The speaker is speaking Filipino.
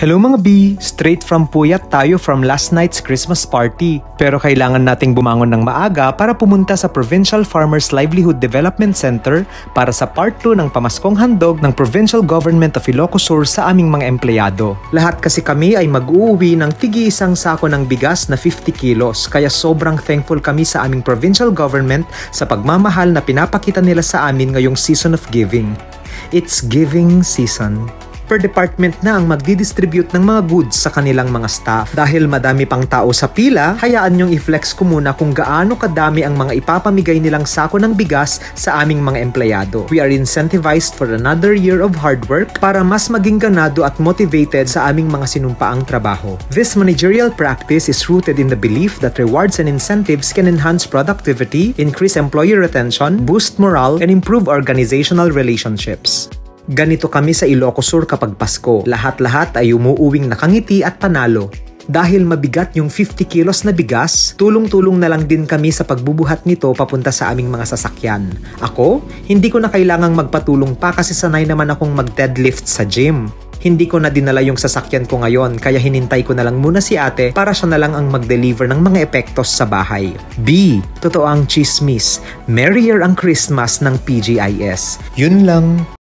Hello mga B! Straight from Puyat tayo from last night's Christmas party. Pero kailangan nating bumangon ng maaga para pumunta sa Provincial Farmers Livelihood Development Center para sa part 2 ng pamaskong handog ng Provincial Government of Ilocos Sur sa aming mga empleyado. Lahat kasi kami ay mag-uuwi ng tigi-isang sako ng bigas na 50 kilos kaya sobrang thankful kami sa aming provincial government sa pagmamahal na pinapakita nila sa amin ngayong season of giving. It's giving season. Per department na ang magdidistribute ng mga goods sa kanilang mga staff. Dahil madami pang tao sa pila, hayaan nyong i-flex ko muna kung gaano kadami ang mga ipapamigay nilang sako ng bigas sa aming mga empleyado. We are incentivized for another year of hard work para mas maging ganado at motivated sa aming mga sinumpaang trabaho. This managerial practice is rooted in the belief that rewards and incentives can enhance productivity, increase employee retention, boost morale, and improve organizational relationships. Ganito kami sa Ilocos Sur kapag Pasko. Lahat-lahat ay umuuwing nakangiti at panalo. Dahil mabigat yung 50 kilos na bigas, tulong-tulong na lang din kami sa pagbubuhat nito papunta sa aming mga sasakyan. Ako, hindi ko na kailangang magpatulong pa kasi sanay naman akong mag-deadlift sa gym. Hindi ko na dinala yung sasakyan ko ngayon kaya hinintay ko na lang muna si ate para siya na lang ang mag-deliver ng mga epektos sa bahay. B. Totoo ang chismis. Merrier ang Christmas ng PGIS. Yun lang.